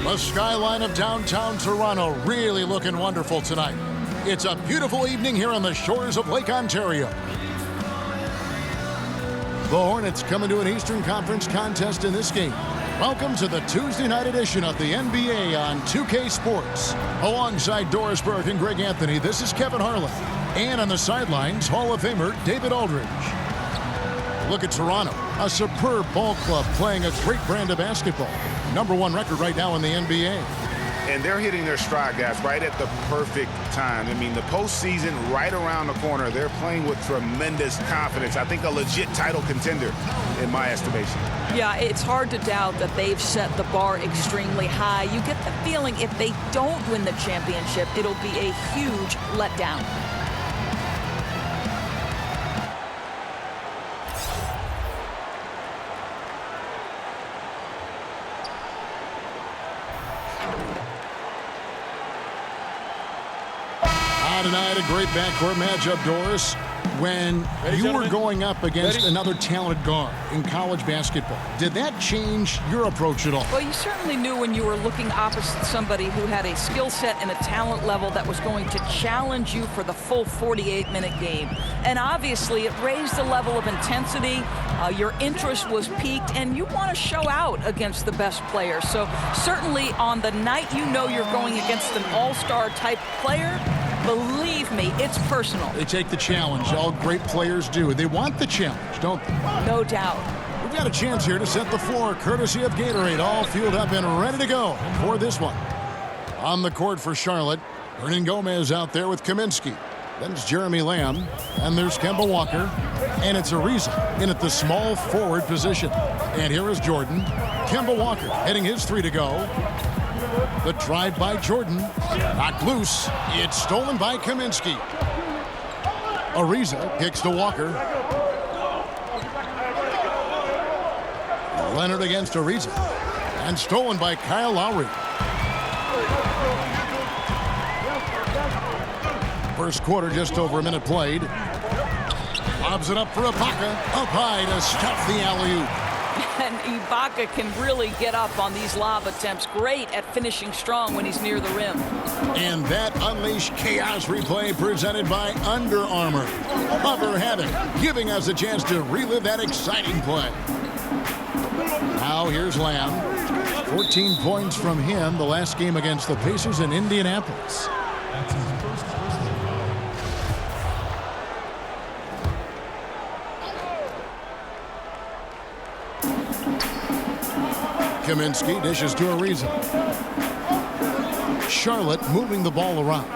The skyline of downtown Toronto really looking wonderful tonight. It's a beautiful evening here on the shores of Lake Ontario. The Hornets coming to an Eastern Conference contest in this game. Welcome to the Tuesday night edition of the NBA on 2K Sports. Alongside Doris Burke and Greg Anthony, this is Kevin Harlan. And on the sidelines, Hall of Famer David Aldridge. Look at Toronto, a superb ball club playing a great brand of basketball. #1 record right now in the NBA. And they're hitting their stride, guys, right at the perfect time. I mean, the postseason right around the corner. They're playing with tremendous confidence. I think a legit title contender in my estimation. Yeah, it's hard to doubt that they've set the bar extremely high. You get the feeling if they don't win the championship, it'll be a huge letdown. Tonight, a great backcourt matchup, Doris. When you were going up against another talented guard in college basketball, did that change your approach at all? Well, you certainly knew when you were looking opposite somebody who had a skill set and a talent level that was going to challenge you for the full 48-minute game. And obviously, it raised the level of intensity. Your interest was piqued, and you want to show out against the best player. So certainly on the night you know you're going against an all-star type player, believe me, it's personal. They take the challenge. All great players do. They want the challenge, don't they? No doubt. We've got a chance here to set the floor, courtesy of Gatorade. All fueled up and ready to go for this one. On the court for Charlotte, Hernan Gomez out there with Kaminsky. Then it's Jeremy Lamb, and there's Kemba Walker, and it's Ariza in at the small forward position. And here is Jordan. Kemba Walker hitting his three to go. The drive by Jordan, knocked loose. It's stolen by Kaminsky. Ariza kicks to Walker. Leonard against Ariza, and stolen by Kyle Lowry. First quarter, just over a minute played. Lobs it up for Ibaka, up high to stuff the alley-oop. And Ibaka can really get up on these lob attempts. Great at finishing strong when he's near the rim. And that Unleash Chaos replay presented by Under Armour. Hover Havoc, giving us a chance to relive that exciting play. Now here's Lamb. 14 points from him the last game against the Pacers in Indianapolis. Kaminsky dishes to Ariza. Charlotte moving the ball around.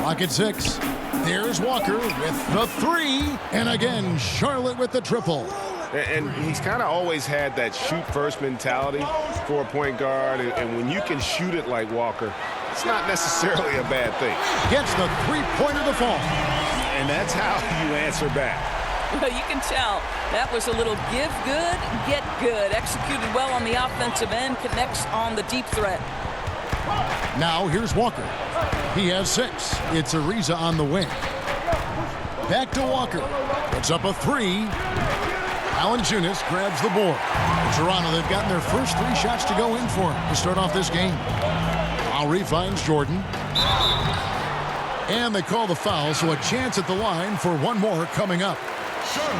Clock at 6. There's Walker with the three. And again, Charlotte with the triple. And he's kind of always had that shoot-first mentality for a point guard. And when you can shoot it like Walker, it's not necessarily a bad thing. Gets the three-pointer to fall. And that's how you answer back. Well, you can tell that was a little give good, get good. Executed well on the offensive end, connects on the deep threat. Now here's Walker. He has 6. It's Ariza on the wing. Back to Walker. Puts up a three. Valanciunas grabs the board. In Toronto, they've gotten their first 3 shots to go in for him to start off this game. Lowry finds Jordan. And they call the foul, so a chance at the line for one more coming up.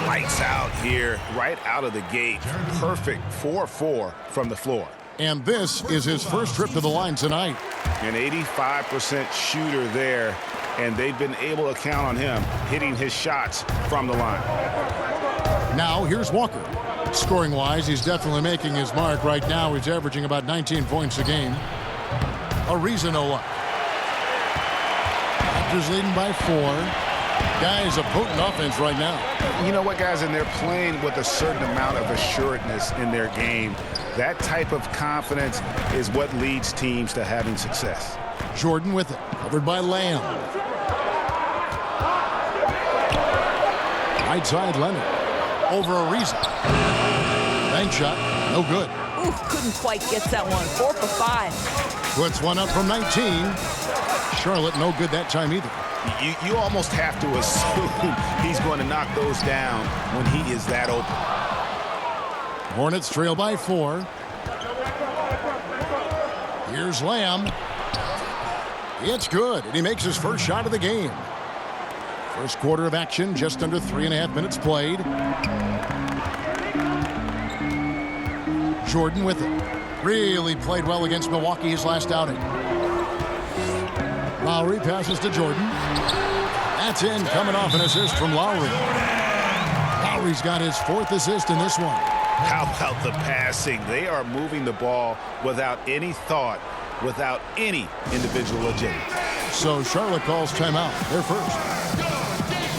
Lights out here, right out of the gate. Perfect 4-4 from the floor. And this is his first trip to the line tonight. An 85% shooter there, and they've been able to count on him hitting his shots from the line. Now here's Walker. Scoring-wise, he's definitely making his mark right now. He's averaging about 19 points a game. Ariza no luck. Raptors leading by 4. Guys, a potent offense right now. You know what, guys, and they're playing with a certain amount of assuredness in their game. That type of confidence is what leads teams to having success. Jordan with it, covered by Lamb. Right side, Leonard. Over Ariza. Bank shot, no good. Ooh, couldn't quite get that one. 4 for 5. Puts one up from 19. Charlotte no good that time either. You almost have to assume he's going to knock those down when he is that open. Hornets trail by 4. Here's Lamb. It's good, and he makes his first shot of the game. First quarter of action, just under 3.5 minutes played. Jordan with it. Really played well against Milwaukee his last outing. Lowry passes to Jordan. That's in, coming off an assist from Lowry. Lowry's got his 4th assist in this one. How about the passing? They are moving the ball without any thought, without any individual agility. So Charlotte calls timeout. They're first.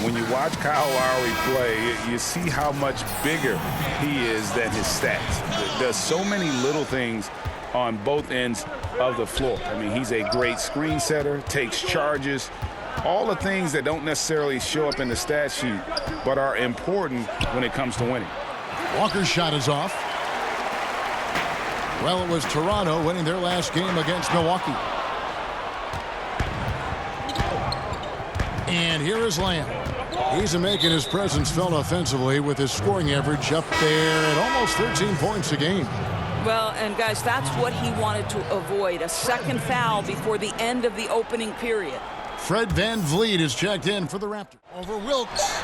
When you watch Kyle Lowry play, you see how much bigger he is than his stats. Does so many little things on both ends of the floor. I mean, he's a great screen setter, takes charges, all the things that don't necessarily show up in the stat sheet, but are important when it comes to winning. Walker's shot is off. Well, it was Toronto winning their last game against Milwaukee. And here is Lamb. He's making his presence felt offensively with his scoring average up there at almost 13 points a game. Well, and guys, that's what he wanted to avoid, a second foul before the end of the opening period. Fred VanVleet is checked in for the Raptors over Wilkes.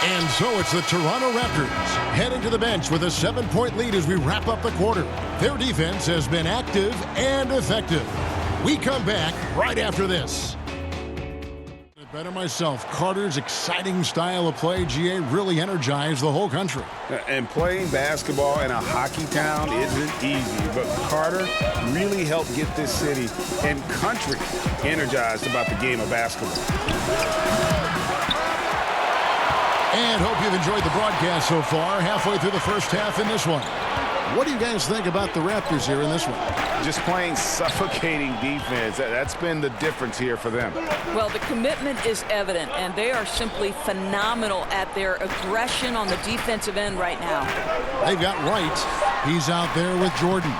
And so it's the Toronto Raptors heading to the bench with a 7-point lead as we wrap up the quarter. Their defense has been active and effective. We come back right after this. Better myself, Carter's exciting style of play, GA, really energized the whole country. And playing basketball in a hockey town isn't easy, but Carter really helped get this city and country energized about the game of basketball. And hope you've enjoyed the broadcast so far, halfway through the first half in this one. What do you guys think about the Raptors here in this one? Just playing suffocating defense. That's been the difference here for them. Well, the commitment is evident, and they are simply phenomenal at their aggression on the defensive end right now. They've got Wright. He's out there with Jordan.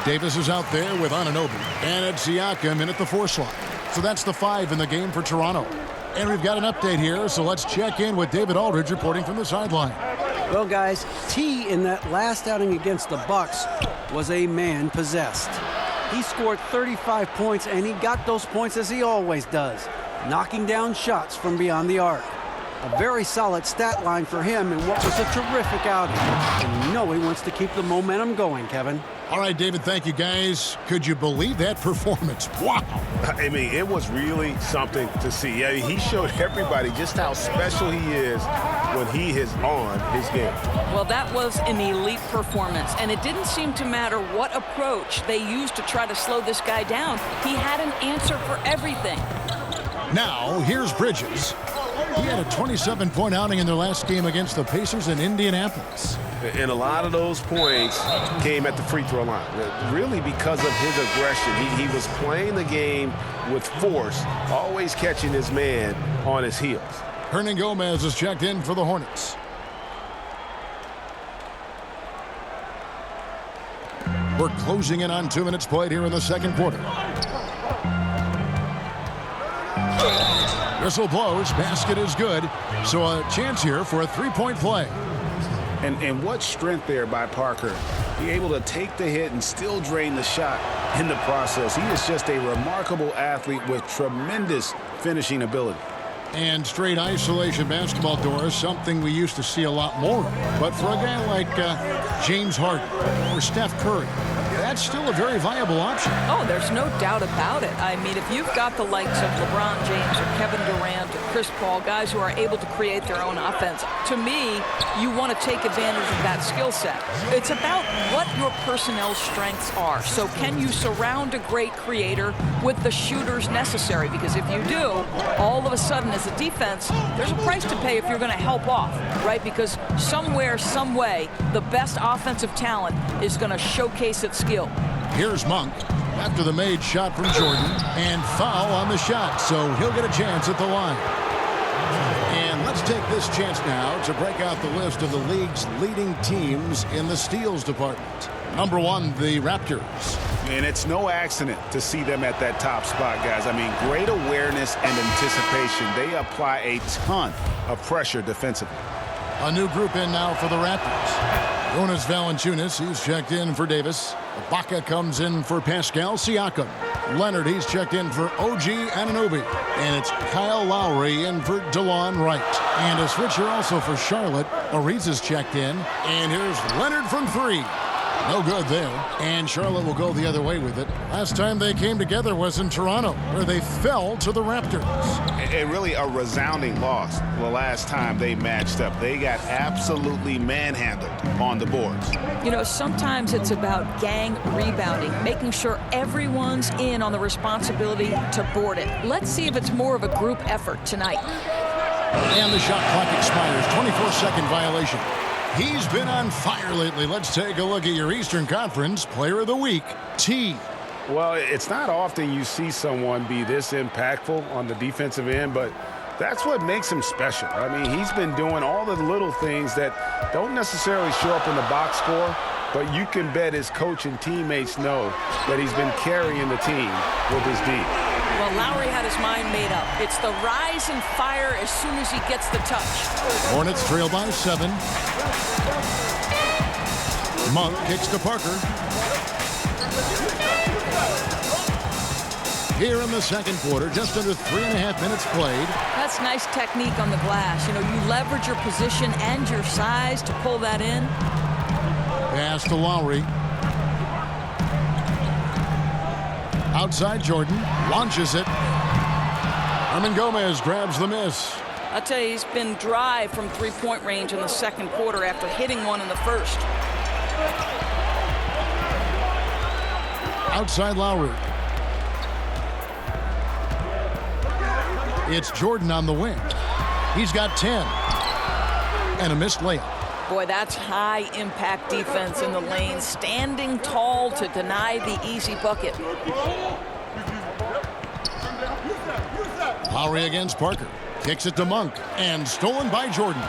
Davis is out there with Anunoby. And it's Siakam in at the 4 slot. So that's the 5 in the game for Toronto. And we've got an update here, so let's check in with David Aldridge reporting from the sideline. Well, guys, T in that last outing against the Bucks was a man possessed. He scored 35 points, and he got those points as he always does, knocking down shots from beyond the arc. A very solid stat line for him in what was a terrific outing. And you know he wants to keep the momentum going, Kevin. All right, David, thank you, guys. Could you believe that performance? Wow. I mean, it was really something to see. I mean, he showed everybody just how special he is when he is on his game. Well, that was an elite performance, and it didn't seem to matter what approach they used to try to slow this guy down. He had an answer for everything. Now, here's Bridges. He had a 27-point outing in their last game against the Pacers in Indianapolis. And a lot of those points came at the free throw line, really because of his aggression. He was playing the game with force, always catching his man on his heels. Hernan Gomez is checked in for the Hornets. We're closing in on 2 minutes played here in the second quarter. Whistle blows, basket is good, so a chance here for a 3-point play. And what strength there by Parker. Be able to take the hit and still drain the shot in the process. He is just a remarkable athlete with tremendous finishing ability. And straight isolation basketball, Doris, something we used to see a lot more of. But for a guy like James Harden or Steph Curry, that's still a very viable option. Oh, there's no doubt about it. I mean, if you've got the likes of LeBron James or Kevin Durant or Chris Paul, guys who are able to create their own offense, to me, you want to take advantage of that skill set. It's about what your personnel strengths are. So can you surround a great creator with the shooters necessary? Because if you do, all of a sudden as a defense, there's a price to pay if you're going to help off, right? Because somewhere, some way, the best offensive talent is going to showcase its skill. Here's Monk after the made shot from Jordan, and foul on the shot, so he'll get a chance at the line. And let's take this chance now to break out the list of the league's leading teams in the steals department. Number 1, the Raptors. And it's no accident to see them at that top spot, guys. I mean, great awareness and anticipation. They apply a ton of pressure defensively. A new group in now for the Raptors. Jonas Valanciunas, he's checked in for Davis. Ibaka comes in for Pascal Siakam. Leonard, he's checked in for OG Anunoby. And it's Kyle Lowry in for DeLon Wright. And a switcher also for Charlotte. Ariza's checked in. And here's Leonard from three. No good there. And Charlotte will go the other way with it. Last time they came together was in Toronto, where they fell to the Raptors. And really a resounding loss the last time they matched up. They got absolutely manhandled on the boards. You know, sometimes it's about gang rebounding, making sure everyone's in on the responsibility to board it. Let's see if it's more of a group effort tonight. And the shot clock expires. 24-second violation. He's been on fire lately. Let's take a look at your Eastern Conference Player of the Week, T. Well, it's not often you see someone be this impactful on the defensive end, but that's what makes him special. I mean, he's been doing all the little things that don't necessarily show up in the box score, but you can bet his coach and teammates know that he's been carrying the team with his D. Well, Lowry had his mind made up. It's the rise and fire as soon as he gets the touch. Hornets trail by 7. Monk kicks to Parker. Here in the second quarter, just under 3.5 minutes played. That's nice technique on the glass. You know, you leverage your position and your size to pull that in. Pass to Lowry. Outside Jordan, launches it. Gomez grabs the miss. I'll tell you, he's been dry from three-point range in the second quarter after hitting one in the first. Outside Lowry. It's Jordan on the wing. He's got 10. And a missed layup. Boy, that's high-impact defense in the lane, standing tall to deny the easy bucket. Lowry against Parker. Kicks it to Monk. And stolen by Jordan.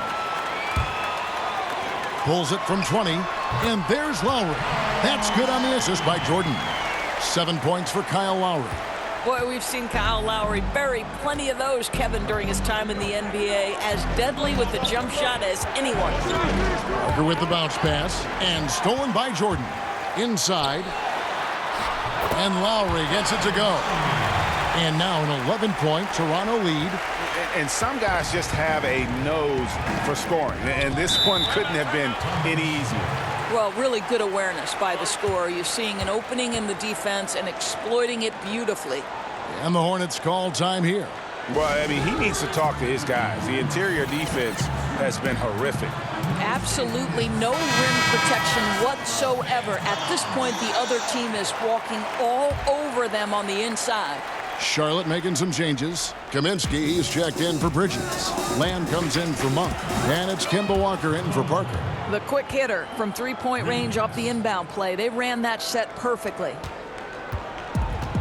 Pulls it from 20. And there's Lowry. That's good on the assist by Jordan. 7 points for Kyle Lowry. Boy, we've seen Kyle Lowry bury plenty of those, Kevin, during his time in the NBA. As deadly with the jump shot as anyone. Parker with the bounce pass. And stolen by Jordan. Inside. And Lowry gets it to go. And now an 11-point Toronto lead. And some guys just have a nose for scoring. And this one couldn't have been any easier. Well, really good awareness by the scorer. You're seeing an opening in the defense and exploiting it beautifully. And the Hornets call time here. Well, I mean, he needs to talk to his guys. The interior defense has been horrific. Absolutely no rim protection whatsoever. At this point, the other team is walking all over them on the inside. Charlotte making some changes. Kaminsky, he's checked in for Bridges. Lamb comes in for Monk. And it's Kemba Walker in for Parker. The quick hitter from three-point range off the inbound play. They ran that set perfectly.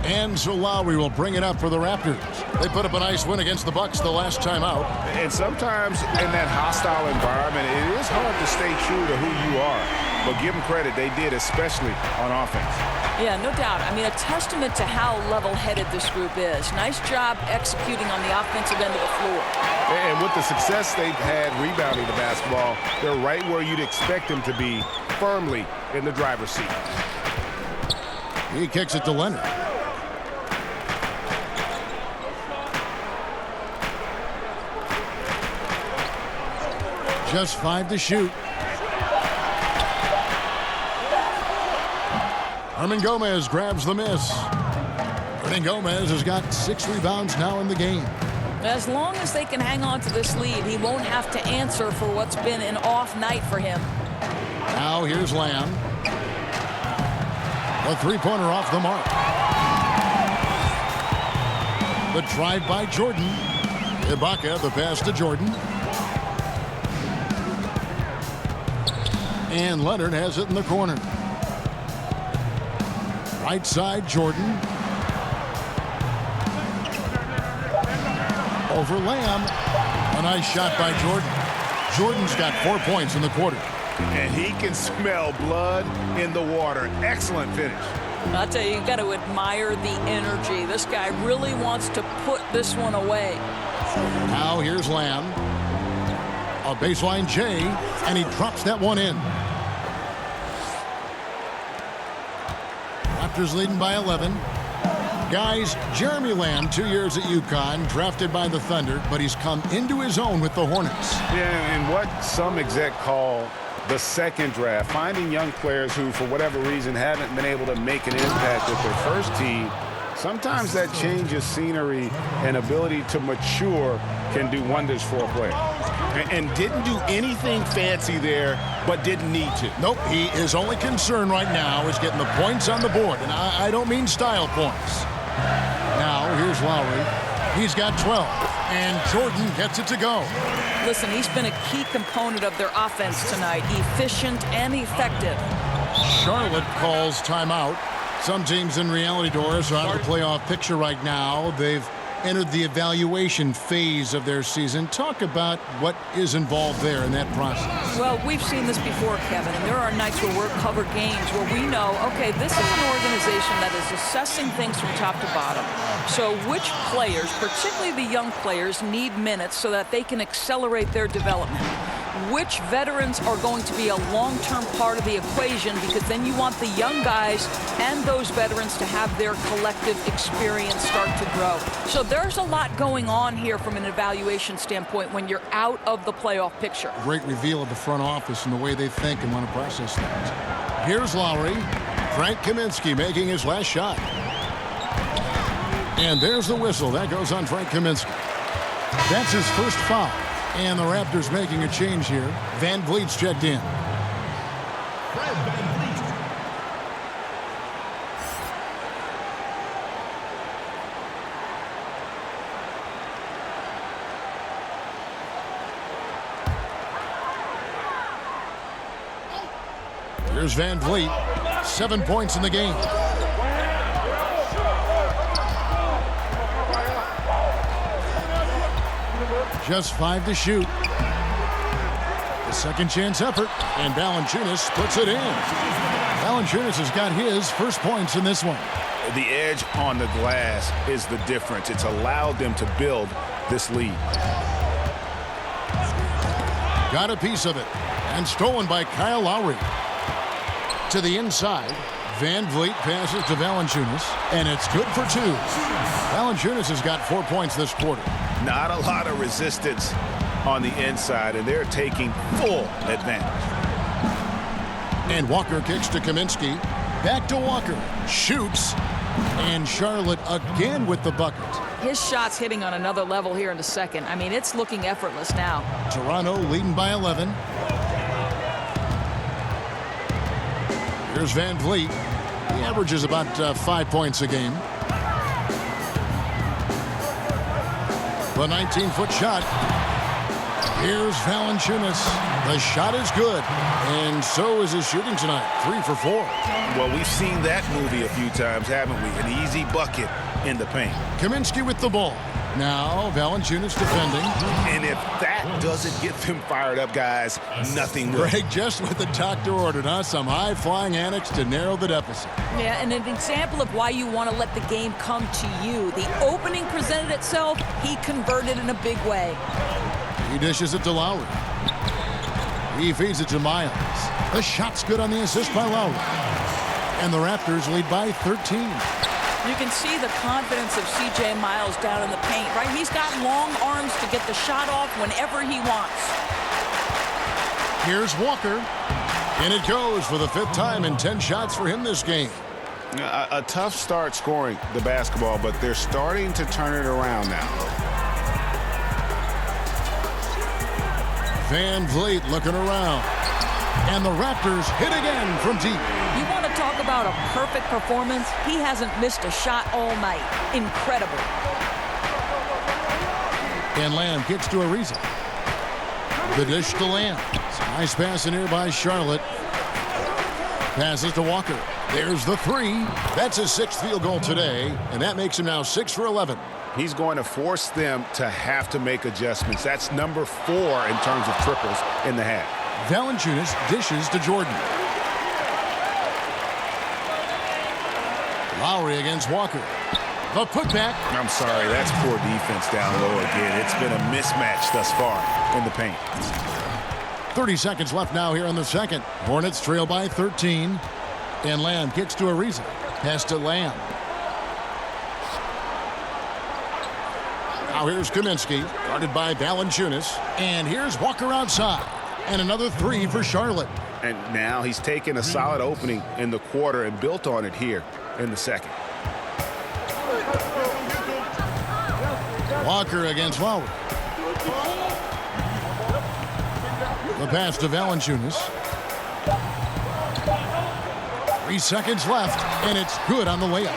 And so Lowry will bring it up for the Raptors. They put up a nice win against the Bucks the last time out. And sometimes in that hostile environment, it is hard to stay true to who you are. But give them credit, they did, especially on offense. Yeah, no doubt. I mean, a testament to how level-headed this group is. Nice job executing on the offensive end of the floor. And with the success they've had rebounding the basketball, they're right where you'd expect them to be, firmly in the driver's seat. He kicks it to Leonard. Just 5 to shoot. Gomez grabs the miss. Gomez has got 6 rebounds now in the game. As long as they can hang on to this lead, he won't have to answer for what's been an off night for him. Now here's Lamb. A three-pointer off the mark. The drive by Jordan. Ibaka, the pass to Jordan. And Leonard has it in the corner. Right side, Jordan. Over Lamb. A nice shot by Jordan. Jordan's got 4 points in the quarter. And he can smell blood in the water. Excellent finish. I'll tell you, you've got to admire the energy. This guy really wants to put this one away. Now here's Lamb. A baseline J, and he drops that one in. Raptors leading by 11. Guys, Jeremy Lamb, 2 years at UConn, drafted by the Thunder, but he's come into his own with the Hornets. Yeah, and what some exec call the second draft, finding young players who, for whatever reason, haven't been able to make an impact with their first team. Sometimes that change of scenery and ability to mature can do wonders for a player. And didn't do anything fancy there, but didn't need to. Nope, his only concern right now is getting the points on the board, and I don't mean style points. Now, here's Lowry. He's got 12, and Jordan gets it to go. Listen, he's been a key component of their offense tonight, efficient and effective. Charlotte calls timeout. Some teams in reality, Doris, are out of the playoff picture right now. They've entered the evaluation phase of their season. Talk about what is involved there in that process. Well, we've seen this before, Kevin, and there are nights where we're covered games where we know, okay, this is an organization that is assessing things from top to bottom. So which players, particularly the young players, need minutes so that they can accelerate their development? Which veterans are going to be a long-term part of the equation, because then you want the young guys and those veterans to have their collective experience start to grow. So there's a lot going on here from an evaluation standpoint when you're out of the playoff picture. Great reveal of the front office and the way they think and want to process things. Here's Lowry. Frank Kaminsky making his last shot. And there's the whistle. That goes on Frank Kaminsky. That's his first foul. And the Raptors making a change here. Van Vliet's checked in. Here's Van Vliet. 7 points in the game. Just 5 to shoot. The second chance effort, and Valanciunas puts it in. Valanciunas has got his first points in this one. The edge on the glass is the difference. It's allowed them to build this lead. Got a piece of it, and stolen by Kyle Lowry. To the inside, Van Vliet passes to Valanciunas, and it's good for 2. Valanciunas has got 4 points this quarter. Not a lot of resistance on the inside, and they're taking full advantage. And Walker kicks to Kaminsky. Back to Walker. Shoots. And Charlotte again with the bucket. His shot's hitting on another level here in the second. I mean, it's looking effortless now. Toronto leading by 11. Here's Van Vliet. He averages about 5 points a game. The 19-foot shot. Here's Valanciunas. The shot is good, and so is his shooting tonight. 3 for 4. Well, we've seen that movie a few times, haven't we? An easy bucket in the paint. Kaminsky with the ball. Now Valanciunas defending. And if that doesn't get them fired up, guys, nothing will. Greg, just what the doctor ordered, huh? Some high-flying annex to narrow the deficit. Yeah, and an example of why you want to let the game come to you. The opening presented itself, he converted in a big way. He dishes it to Lowry. He feeds it to Miles. The shot's good on the assist by Lowry. And the Raptors lead by 13. You can see the confidence of C.J. Miles down in the paint, right? He's got long arms to get the shot off whenever he wants. Here's Walker. And it goes for the 5th time in 10 shots for him this game. A tough start scoring the basketball, but they're starting to turn it around now. Van Vliet looking around. And the Raptors hit again from deep. You want to talk about a perfect performance? He hasn't missed a shot all night. Incredible. And Lamb gets to Ariza. The dish to Lamb. Nice pass in here by Charlotte. Passes to Walker. There's the 3. That's his 6th field goal today, and that makes him now 6 for 11. He's going to force them to have to make adjustments. That's number 4 in terms of triples in the half. Valanciunas dishes to Jordan. Lowry against Walker. The putback. I'm sorry, that's poor defense down low again. It's been a mismatch thus far in the paint. 30 seconds left now here in the second. Hornets trail by 13. And Lamb kicks to Ariza. Pass to Lamb. Now here's Kaminsky, guarded by Valanciunas. And here's Walker outside. And another three for Charlotte. And now he's taken a solid opening in the quarter and built on it here in the second. Walker against Lowry. The pass to Valanciunas. 3 seconds left, and it's good on the layup.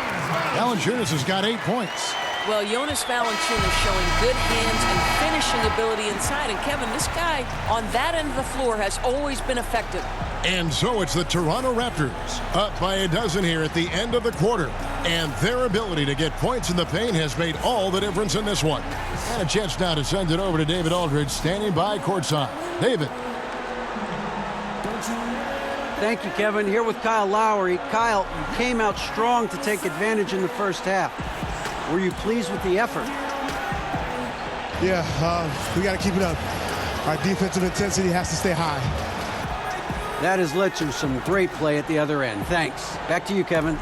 Valanciunas has got 8 points. Well, Jonas Valanciunas showing good hands and finishing ability inside. And Kevin, this guy on that end of the floor has always been effective. And so it's the Toronto Raptors up by a dozen here at the end of the quarter. And their ability to get points in the paint has made all the difference in this one. And a chance now to send it over to David Aldridge, standing by courtside. David. Thank you, Kevin. Here with Kyle Lowry. Kyle, you came out strong to take advantage in the first half. Were you pleased with the effort? Yeah, we got to keep it up. Our defensive intensity has to stay high. That has led to some great play at the other end. Thanks. Back to you, Kevin.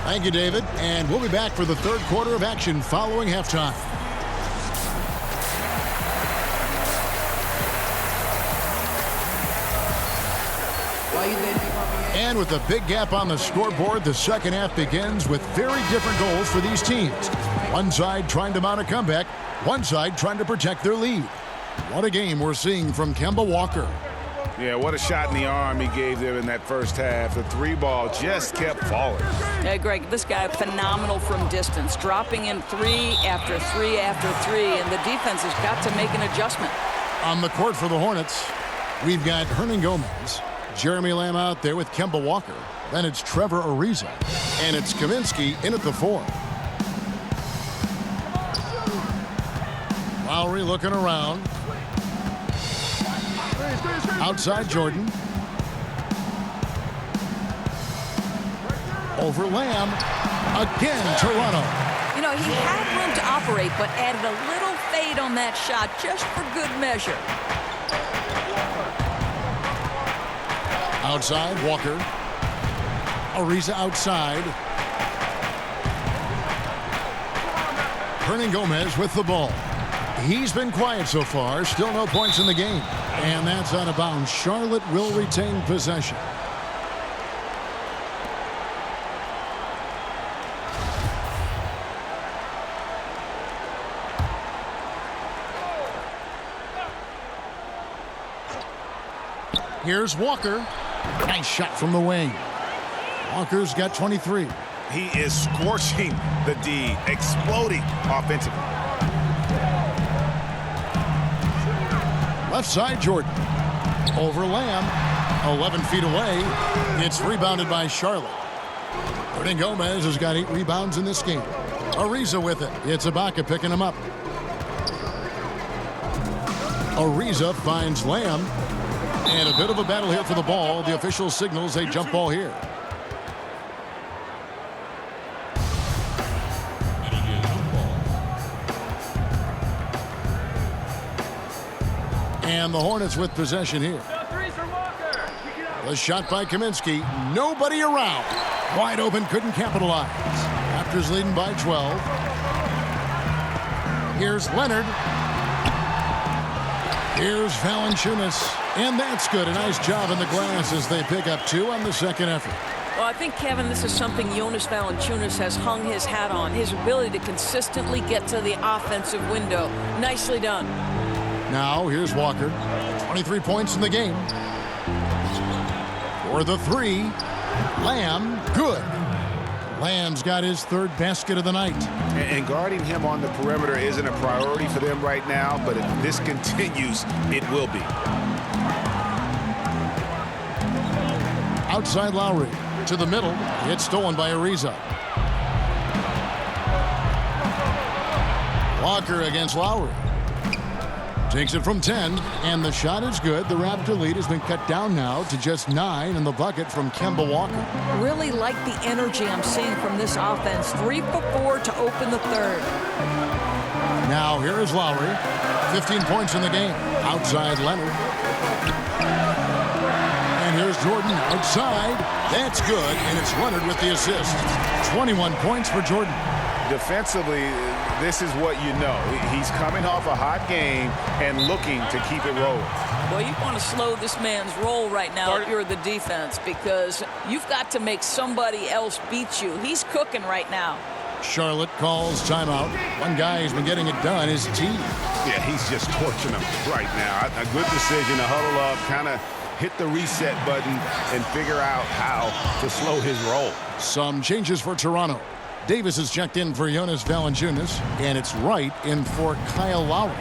Thank you, David. And we'll be back for the third quarter of action following halftime. And with a big gap on the scoreboard, the second half begins with very different goals for these teams. One side trying to mount a comeback, one side trying to protect their lead. What a game we're seeing from Kemba Walker. Yeah, what a shot in the arm he gave them in that first half. The three ball just kept falling. Hey, Greg, this guy phenomenal from distance, dropping in three after three after three, and the defense has got to make an adjustment. On the court for the Hornets, we've got Hernan Gomez, Jeremy Lamb out there with Kemba Walker. Then it's Trevor Ariza, and it's Kaminsky in at the 4. Lowry looking around. Outside Jordan. Over Lamb. Again, Toronto. You know, he had room to operate, but added a little fade on that shot just for good measure. Outside, Walker. Ariza outside. Hernan Gomez with the ball. He's been quiet so far. Still no points in the game. And that's out of bounds. Charlotte will retain possession. Here's Walker. Nice shot from the wing. Walker's got 23. He is scorching the D, exploding offensively. Left side, Jordan. Over Lamb. 11 feet away. It's rebounded by Charlotte. Hernan Gomez has got 8 rebounds in this game. Ariza with it. It's Ibaka picking him up. Ariza finds Lamb. And a bit of a battle here for the ball. The official signals a jump ball here. And the Hornets with possession here. The shot by Kaminsky. Nobody around. Wide open, couldn't capitalize. Raptors leading by 12. Here's Leonard. Here's Valanciunas. And that's good. A nice job in the glass as they pick up 2 on the second effort. Well, I think, Kevin, this is something Jonas Valanciunas has hung his hat on. His ability to consistently get to the offensive window. Nicely done. Now, here's Walker. 23 points in the game. For the 3, Lamb, good. Lamb's got his 3rd basket of the night. And guarding him on the perimeter isn't a priority for them right now, but if this continues, it will be. Outside Lowry. To the middle. It's stolen by Ariza. Walker against Lowry. Takes it from 10, and the shot is good. The Raptor lead has been cut down now to just 9 in the bucket from Kemba Walker. Really like the energy I'm seeing from this offense. 3 for 4 to open the third. Now here is Lowry. 15 points in the game. Outside Leonard. And here's Jordan outside. That's good, and it's Leonard with the assist. 21 points for Jordan. Defensively, this is what you know. He's coming off a hot game and looking to keep it rolling. Well, you want to slow this man's roll right now if you're the defense, because you've got to make somebody else beat you. He's cooking right now. Charlotte calls timeout. One guy who's been getting it done is T. Yeah, he's just torching them right now. A good decision to huddle up, kind of hit the reset button and figure out how to slow his roll. Some changes for Toronto. Davis is checked in for Jonas Valanciunas, and it's Wright in for Kyle Lowry.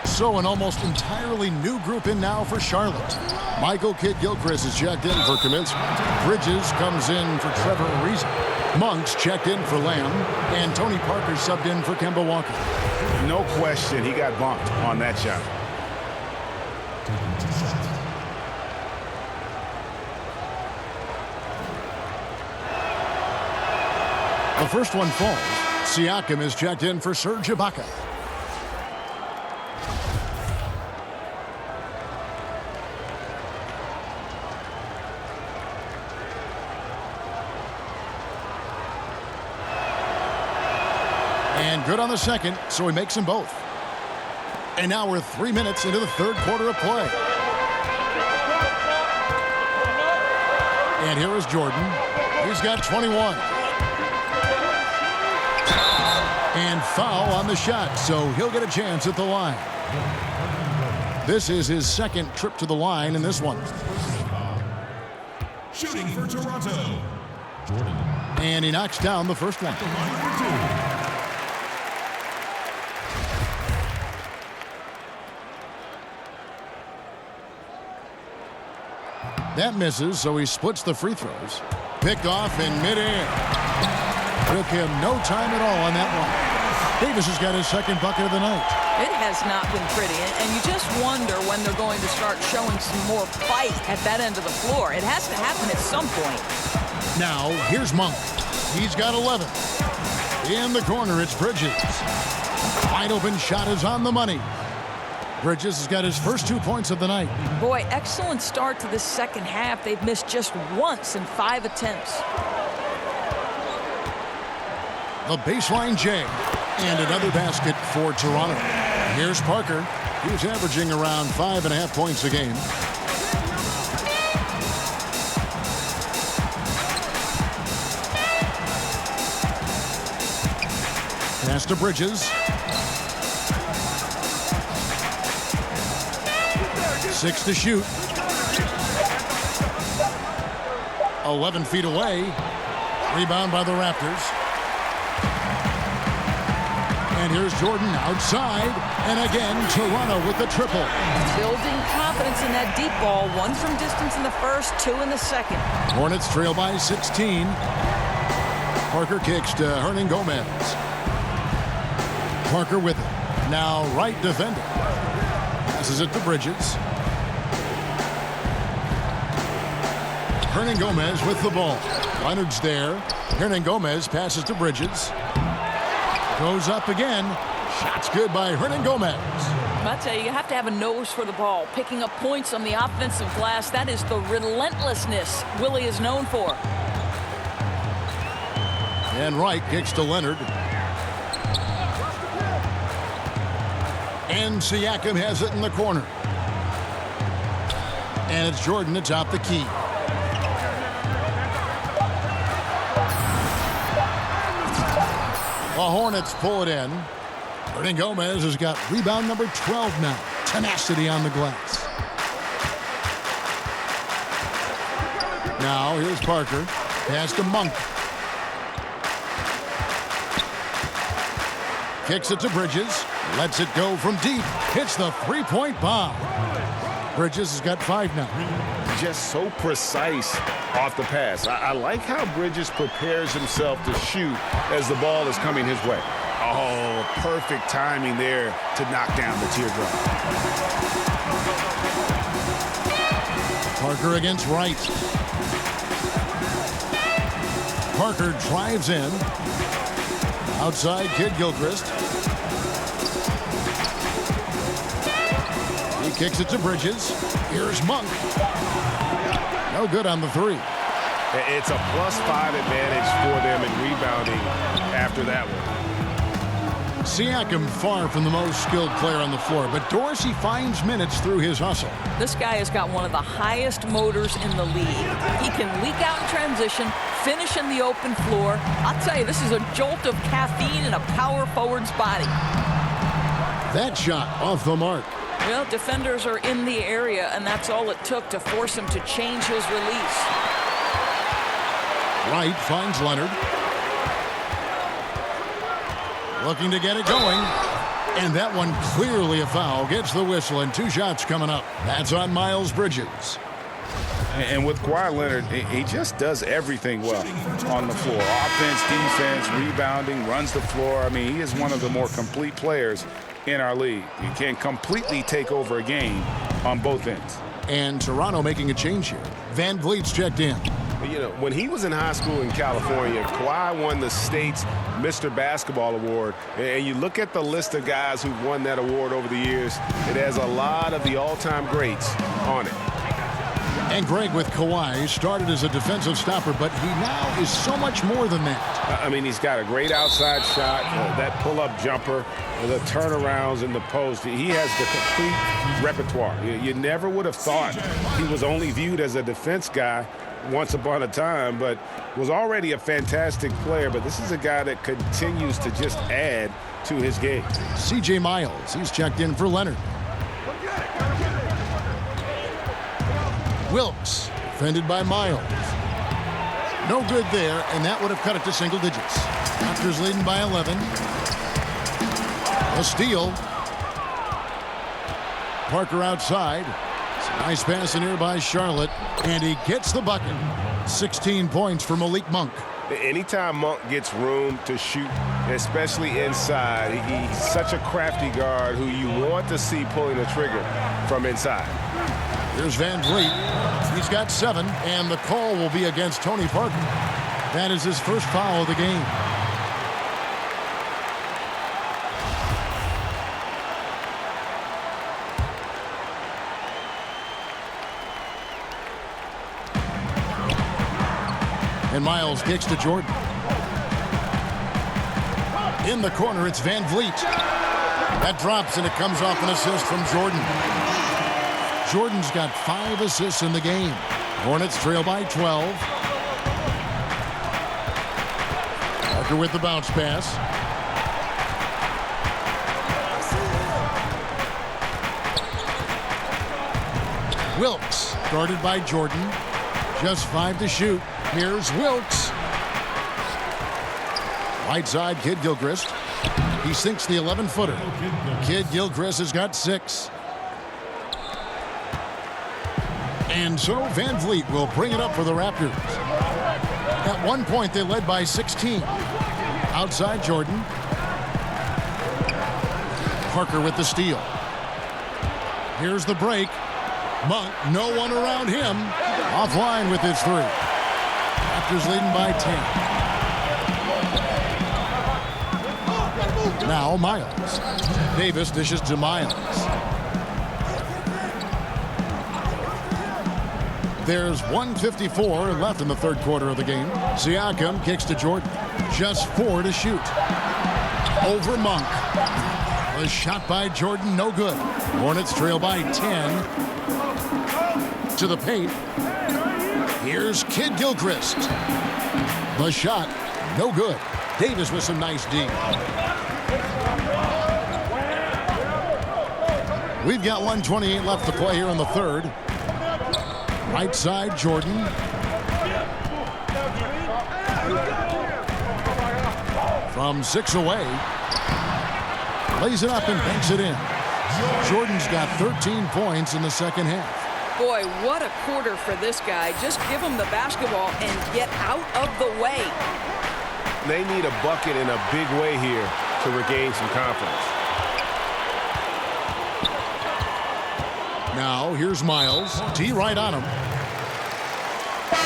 So an almost entirely new group in now for Charlotte. Michael Kidd-Gilchrist is checked in for Kaminsky. Bridges comes in for Trevor Ariza. Monk's checked in for Lamb, and Tony Parker subbed in for Kemba Walker. No question, he got bumped on that shot. The first one falls. Siakam is checked in for Serge Ibaka. And good on the second, so he makes them both. And now we're 3 minutes into the third quarter of play. And here is Jordan. He's got 21. And foul on the shot, so he'll get a chance at the line. This is his second trip to the line in this one. Shooting for Toronto, Jordan. And he knocks down the first one. That misses, so he splits the free throws. Picked off in midair. Took him no time at all on that one. Davis has got his second bucket of the night. It has not been pretty, and you just wonder when they're going to start showing some more fight at that end of the floor. It has to happen at some point. Now, here's Monk. He's got 11. In the corner, it's Bridges. Wide open shot is on the money. Bridges has got his first 2 points of the night. Boy, excellent start to this second half. They've missed just once in 5 attempts. The baseline J. And another basket for Toronto. Here's Parker. He's averaging around 5.5 points a game. Pass to Bridges. 6 to shoot. 11 feet away. Rebound by the Raptors. And here's Jordan outside. And again, Toronto with the triple. Building confidence in that deep ball. 1 from distance in the first, 2 in the second. Hornets trail by 16. Parker kicks to Hernan Gomez. Parker with it. Now right defender. Passes it to Bridges. Hernan Gomez with the ball. Leonard's there. Hernan Gomez passes to Bridges. Goes up again. Shot's good by Hernan Gomez. I tell you, you have to have a nose for the ball. Picking up points on the offensive glass, that is the relentlessness Willie is known for. And Wright kicks to Leonard. And Siakam has it in the corner. And it's Jordan to top the key. The Hornets pull it in. Hernan Gomez has got rebound number 12 now. Tenacity on the glass. Now here's Parker. Pass to Monk. Kicks it to Bridges. Lets it go from deep. Hits the three-point bomb. Bridges has got 5 now. Just so precise off the pass. I like how Bridges prepares himself to shoot as the ball is coming his way. Oh, perfect timing there to knock down the teardrop. Parker against Wright. Parker drives in. Outside, Kidd-Gilchrist. He kicks it to Bridges. Here's Monk. No good on the three. It's a +5 advantage for them in rebounding after that one. Siakam far from the most skilled player on the floor, but Dorsey finds minutes through his hustle. This guy has got one of the highest motors in the league. He can leak out in transition, finish in the open floor. I'll tell you, this is a jolt of caffeine in a power forward's body. That shot off the mark. Well, defenders are in the area, and that's all it took to force him to change his release. Wright finds Leonard. Looking to get it going. And that one clearly a foul. Gets the whistle, and 2 shots coming up. That's on Miles Bridges. And with Kawhi Leonard, he just does everything well on the floor. Offense, defense, rebounding, runs the floor. I mean, he is one of the more complete players in our league. He can completely take over a game on both ends. And Toronto making a change here. Van Vliet's checked in. You know, when he was in high school in California, Kawhi won the state's Mr. Basketball Award. And you look at the list of guys who've won that award over the years, it has a lot of the all-time greats on it. And Greg, with Kawhi, started as a defensive stopper, but he now is so much more than that. I mean, he's got a great outside shot, that pull-up jumper, the turnarounds in the post. He has the complete repertoire. You never would have thought he was only viewed as a defense guy once upon a time, but was already a fantastic player. But this is a guy that continues to just add to his game. C.J. Miles, he's checked in for Leonard. Wilkes, defended by Miles. No good there, and that would have cut it to single digits. Raptors leading by 11. A steal. Parker outside. It's a nice pass in here by Charlotte, and he gets the bucket. 16 points for Malik Monk. Anytime Monk gets room to shoot, especially inside, he's such a crafty guard who you want to see pulling the trigger from inside. Here's Van Vliet. He's got 7, and the call will be against Tony Parker. That is his first foul of the game. And Miles kicks to Jordan. In the corner, it's Van Vliet. That drops, and it comes off an assist from Jordan. Jordan's got 5 assists in the game. Hornets trail by 12. Parker with the bounce pass. Wilkes, guarded by Jordan. Just 5 to shoot. Here's Wilkes. Right side, Kid Gilchrist. He sinks the 11-footer. Kid Gilchrist has got 6. And so Van Vliet will bring it up for the Raptors. At one point, they led by 16. Outside Jordan. Parker with the steal. Here's the break. Monk, no one around him. Offline with his 3. Raptors leading by 10. Now Miles. Davis dishes to Miles. There's 1:54 left in the third quarter of the game. Siakam kicks to Jordan. Just 4 to shoot. Over Monk. A shot by Jordan, no good. Hornets trail by 10. To the paint. Here's Kid Gilchrist. The shot, no good. Davis with some nice D. We've got 1:28 left to play here in the third. Right side, Jordan. From 6 away. Lays it up and banks it in. Jordan's got 13 points in the second half. Boy, what a quarter for this guy. Just give him the basketball and get out of the way. They need a bucket in a big way here to regain some confidence. Now, here's Miles. T right on him.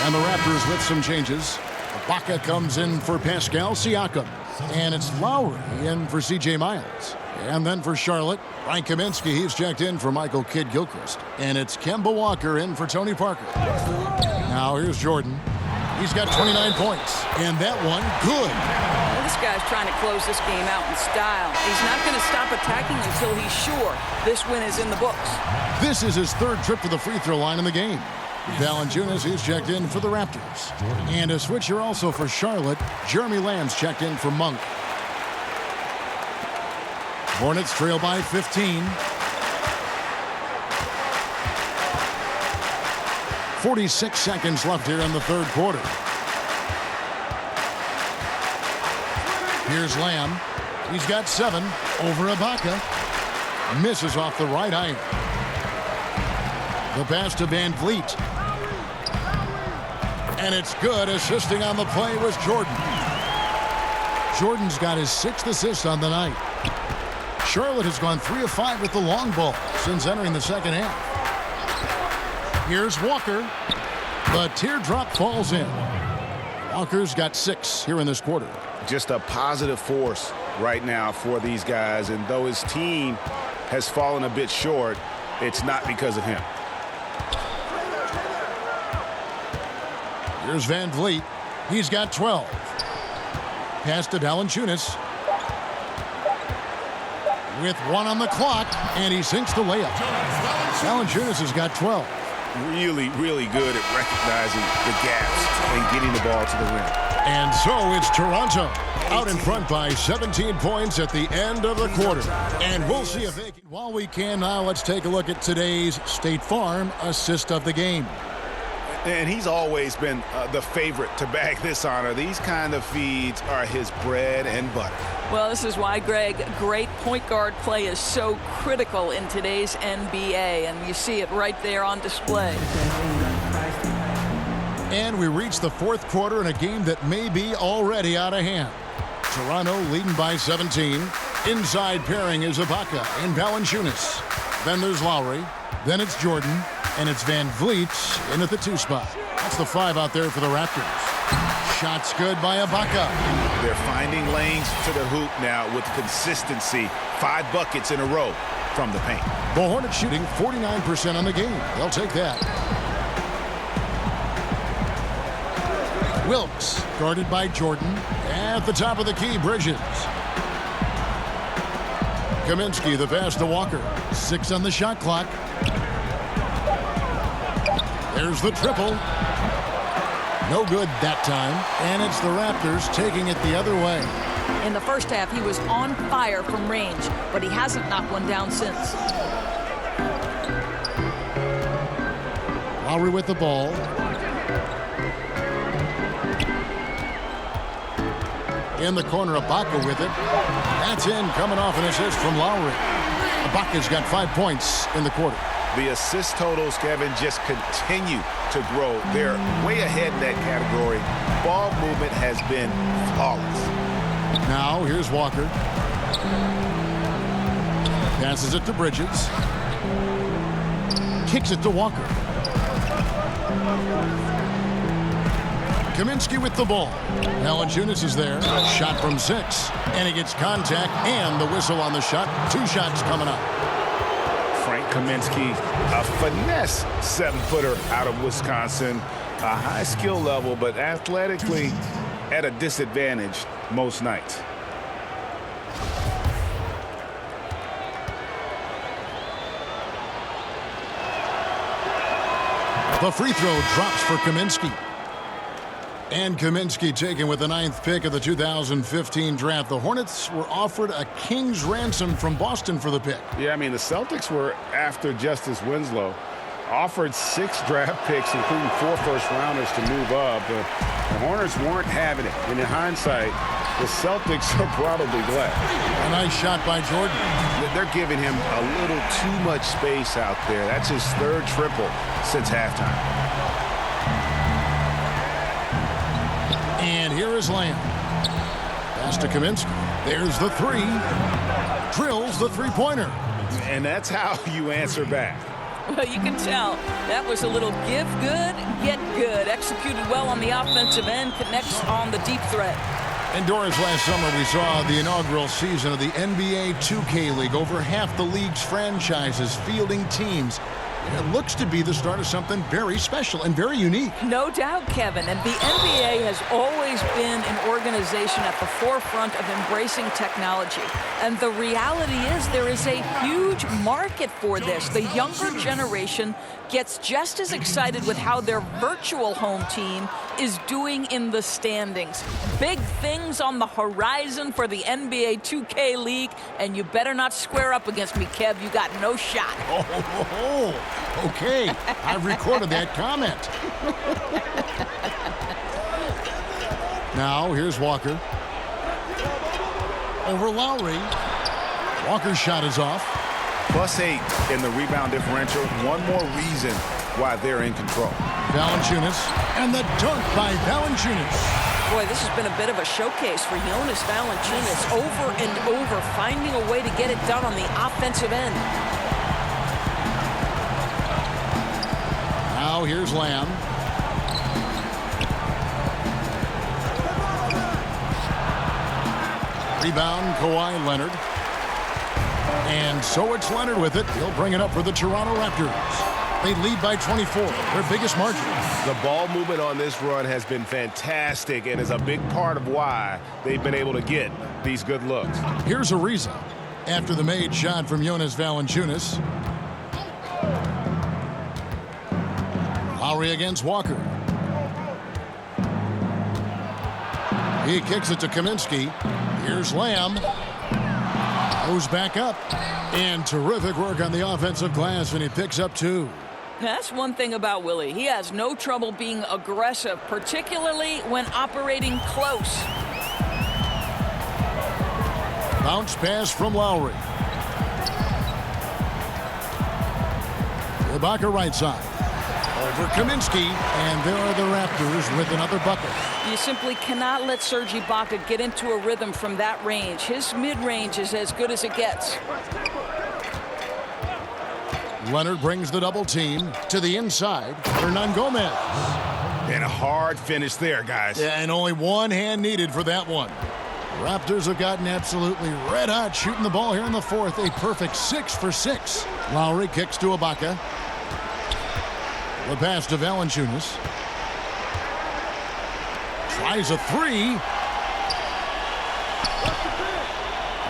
And the Raptors with some changes. Ibaka comes in for Pascal Siakam. And it's Lowry in for C.J. Miles. And then for Charlotte, Frank Kaminsky, he's checked in for Michael Kidd-Gilchrist. And it's Kemba Walker in for Tony Parker. Now here's Jordan. He's got 29 points. And that one, good. Well, this guy's trying to close this game out in style. He's not going to stop attacking until he's sure this win is in the books. This is his third trip to the free throw line in the game. Valanciunas, he's checked in for the Raptors. And a switcher also for Charlotte. Jeremy Lamb's checked in for Monk. Hornets trail by 15. 46 seconds left here in the third quarter. Here's Lamb. He's got 7 over Ibaka. Misses off the right iron. The pass to Van Vliet. And it's good. Assisting on the play was Jordan. Jordan's got his 6th assist on the night. Charlotte has gone 3 of 5 with the long ball since entering the second half. Here's Walker. The teardrop falls in. Walker's got 6 here in this quarter. Just a positive force right now for these guys. And though his team has fallen a bit short, it's not because of him. Here's Van Vliet. He's got 12. Pass to Valanciunas. With 1 on the clock, and he sinks the layup. Valanciunas has got 12. Really, really good at recognizing the gaps and getting the ball to the rim. And so it's Toronto out in front by 17 points at the end of the quarter. And we'll see if they can. While we can now, let's take a look at today's State Farm assist of the game. And he's always been the favorite to bag this honor. These kind of feeds are his bread and butter. Well, this is why, Greg, great point guard play is so critical in today's NBA, and you see it right there on display. And we reach the fourth quarter in a game that may be already out of hand. Toronto leading by 17. Inside pairing is Ibaka and Valanciunas. Then there's Lowry. Then it's Jordan. And it's Van Vliet in at the 2 spot. That's the 5 out there for the Raptors. Shots good by Ibaka. They're finding lanes to the hoop now with consistency. 5 buckets in a row from the paint. The Hornets shooting 49% on the game. They'll take that. Wilkes guarded by Jordan. At the top of the key, Bridges. Kaminsky, the pass to Walker. 6 on the shot clock. There's the triple. No good that time. And it's the Raptors taking it the other way. In the first half, he was on fire from range, but he hasn't knocked one down since. Lowry with the ball. In the corner, Ibaka with it. That's in, coming off an assist from Lowry. Ibaka's got 5 points in the quarter. The assist totals, Kevin, just continue to grow. They're way ahead in that category. Ball movement has been flawless. Now, here's Walker. Passes it to Bridges. Kicks it to Walker. Kaminsky with the ball. Valanciunas is there. Shot from 6. And he gets contact and the whistle on the shot. 2 shots coming up. Frank Kaminsky, a finesse 7-footer out of Wisconsin. A high skill level, but athletically at a disadvantage most nights. The free throw drops for Kaminsky. And Kaminsky taken with the 9th pick of the 2015 draft. The Hornets were offered a king's ransom from Boston for the pick. Yeah, I mean, the Celtics were after Justice Winslow. Offered 6 draft picks, including 4 first-rounders to move up. But the Hornets weren't having it. And in hindsight, the Celtics are probably glad. A nice shot by Jordan. They're giving him a little too much space out there. That's his 3rd triple since halftime. And here is Lamb. Pass to Kaminsky. There's the 3. Drills the 3-pointer. And that's how you answer back. Well, you can tell that was a little give good, get good. Executed well on the offensive end, connects on the deep threat. And Doris, last summer we saw the inaugural season of the NBA 2K League. Over half the league's franchises fielding teams. It looks to be the start of something very special and very unique. No doubt, Kevin. And the NBA has always been an organization at the forefront of embracing technology. And the reality is there is a huge market for this. The younger generation gets just as excited with how their virtual home team is doing in the standings. Big things on the horizon for the NBA 2K League, and you better not square up against me, Kev. You got no shot. Okay, I've recorded that comment. Now, here's Walker. Over Lowry. Walker's shot is off. +8 in the rebound differential. One more reason why they're in control. Valanciunas, and the dunk by Valanciunas. Boy, this has been a bit of a showcase for Jonas Valanciunas, over and over, finding a way to get it done on the offensive end. Now here's Lamb. Rebound, Kawhi Leonard. And so it's Leonard with it. He'll bring it up for the Toronto Raptors. They lead by 24, their biggest margin. The ball movement on this run has been fantastic and is a big part of why they've been able to get these good looks. Here's Ariza after the made shot from Jonas Valanciunas. Lowry against Walker. He kicks it to Kaminsky. Here's Lamb. Goes back up. And terrific work on the offensive glass, and he picks up 2. That's one thing about Willie. He has no trouble being aggressive, particularly when operating close. Bounce pass from Lowry. Ibaka right side. Over Kaminsky, and there are the Raptors with another bucket. You simply cannot let Serge Ibaka get into a rhythm from that range. His mid-range is as good as it gets. Leonard brings the double team to the inside. Hernan Gomez. And a hard finish there, guys. Yeah, and only one hand needed for that one. Raptors have gotten absolutely red hot shooting the ball here in the fourth. A perfect 6 for 6. Lowry kicks to Ibaka. The pass to Valanciunas. Tries a 3.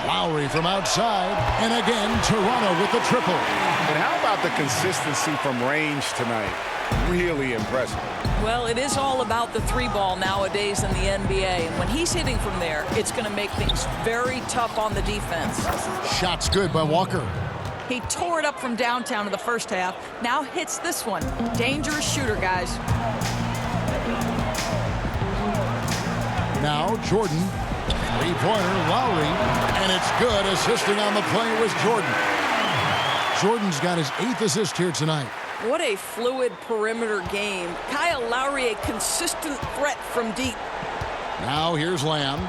Lowry from outside. And again, Toronto with the triple. And how about the consistency from range tonight? Really impressive. Well, it is all about the 3-ball nowadays in the NBA. And when he's hitting from there, it's going to make things very tough on the defense. Shot's good by Walker. He tore it up from downtown in the first half. Now hits this one. Dangerous shooter, guys. Now Jordan. 3-pointer, Lowry. And it's good. Assisting on the play was Jordan. Jordan's got his 8th assist here tonight. What a fluid perimeter game. Kyle Lowry, a consistent threat from deep. Now here's Lamb.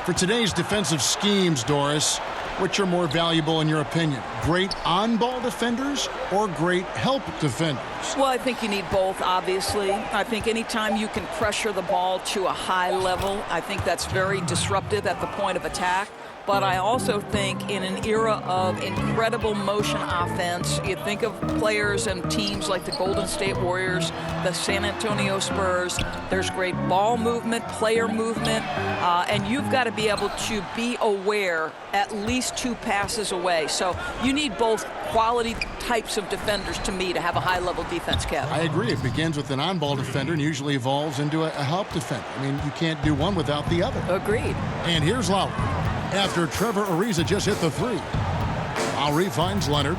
For today's defensive schemes, Doris, which are more valuable in your opinion? Great on-ball defenders or great help defenders? Well, I think you need both, obviously. I think anytime you can pressure the ball to a high level, I think that's very disruptive at the point of attack. But I also think in an era of incredible motion offense, you think of players and teams like the Golden State Warriors, the San Antonio Spurs. There's great ball movement, player movement, and you've got to be able to be aware at least 2 passes away. So you need both quality types of defenders, to me, to have a high-level defense, Kev. I agree. It begins with an on-ball defender and usually evolves into a help defender. I mean, you can't do one without the other. Agreed. And here's Lowry. After Trevor Ariza just hit the 3. Lowry finds Leonard.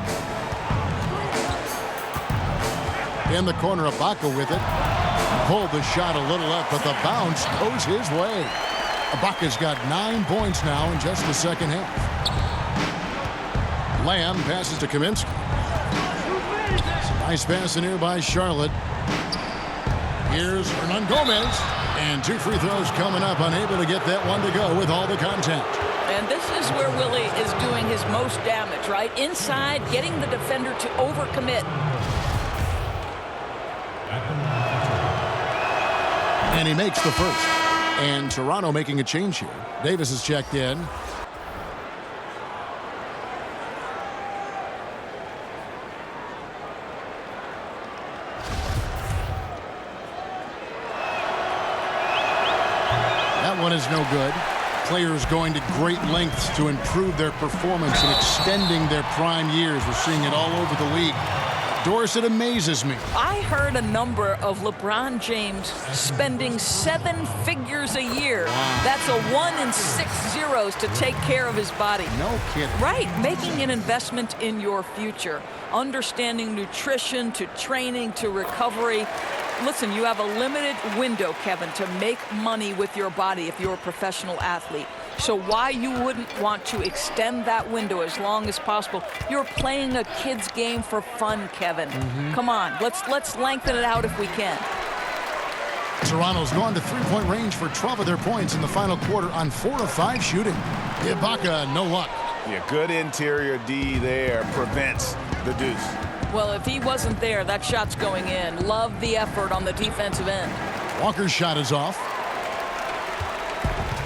In the corner, Ibaka with it. Pulled the shot a little up, but the bounce goes his way. Ibaka's got 9 points now in just the second half. Lamb passes to Kaminsky. Nice pass in here by Charlotte. Here's Hernan Gomez. And 2 free throws coming up, unable to get that one to go with all the contact. And this is where Willie is doing his most damage, right? Inside, getting the defender to overcommit. And he makes the first. And Toronto making a change here. Davis is checked in. That one is no good. Players going to great lengths to improve their performance and extending their prime years. We're seeing it all over the league. Dorsett amazes me. I heard a number of LeBron James spending 7 figures a year. Wow. That's a 1 in 6 zeros to take care of his body. No kidding. Right, making an investment in your future. Understanding nutrition to training to recovery. Listen, you have a limited window, Kevin, to make money with your body if you're a professional athlete. So why you wouldn't want to extend that window as long as possible? You're playing a kid's game for fun, Kevin. Come on, let's lengthen it out if we can. Toronto's gone to three-point range for 12 of their points in the final quarter on 4 of 5 shooting. Ibaka, no luck. Yeah, good interior D there prevents the deuce. Well, if he wasn't there, that shot's going in. Love the effort on the defensive end. Walker's shot is off.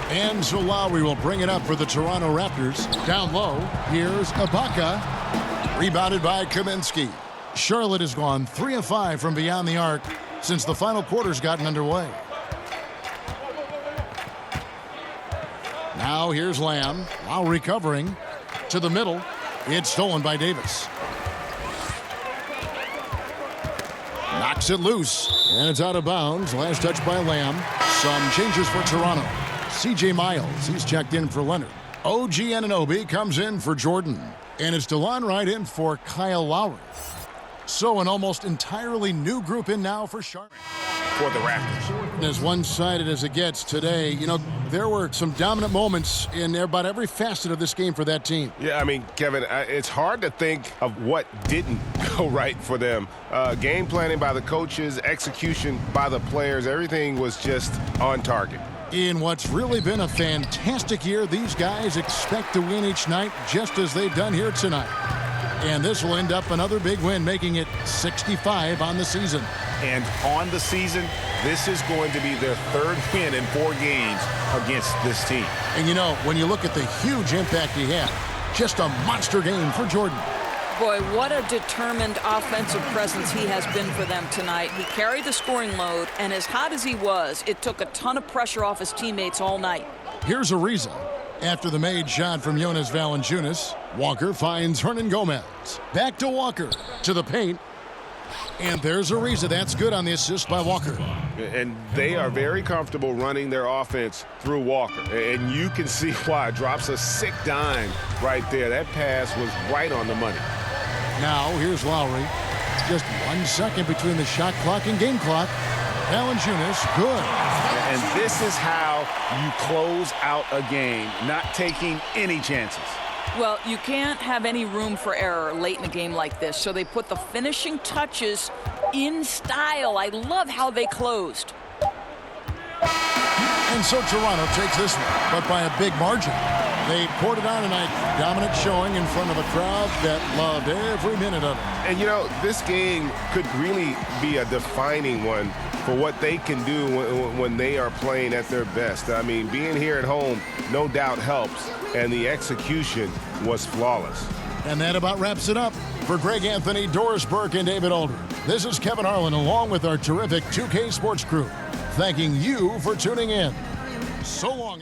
And so Lowry will bring it up for the Toronto Raptors. Down low, here's Ibaka. Rebounded by Kaminsky. Charlotte has gone 3 of 5 from beyond the arc since the final quarter's gotten underway. Now here's Lamb. Lowry covering to the middle. It's stolen by Davis. Knocks it loose, and it's out of bounds. Last touch by Lamb. Some changes for Toronto. C.J. Miles, he's checked in for Leonard. OG Anunoby comes in for Jordan. And it's DeLon Wright in for Kyle Lowry. So an almost entirely new group in now for Charlotte. For the Raptors. As one-sided as it gets today, you know, there were some dominant moments in about every facet of this game for that team. Yeah, I mean, Kevin, it's hard to think of what didn't go right for them. Game planning by the coaches, execution by the players, everything was just on target. In what's really been a fantastic year, these guys expect to win each night just as they've done here tonight. And this will end up another big win, making it 65 on the season. And on the season, this is going to be their 3rd win in 4 games against this team. And you know, when you look at the huge impact he had, just a monster game for Jordan. Boy, what a determined offensive presence he has been for them tonight. He carried the scoring load, and as hot as he was, it took a ton of pressure off his teammates all night. Here's a reason. After the made shot from Jonas Valanciunas, Walker finds Hernan Gomez. Back to Walker, to the paint. And there's Ariza. That's good on the assist by Walker. And they are very comfortable running their offense through Walker. And you can see why. Drops a sick dime right there. That pass was right on the money. Now, here's Lowry. Just 1 second between the shot clock and game clock. Valanciunas, good. And this is how you close out a game, not taking any chances. Well, you can't have any room for error late in a game like this, so they put the finishing touches in style. I love how they closed. And so Toronto takes this one, but by a big margin. They poured it on tonight. Dominant showing in front of a crowd that loved every minute of it. And, you know, this game could really be a defining one for what they can do when they are playing at their best. I mean, being here at home no doubt helps, and the execution was flawless. And that about wraps it up. For Greg Anthony, Doris Burke, and David Aldridge, this is Kevin Harlan along with our terrific 2K Sports crew, thanking you for tuning in. So long.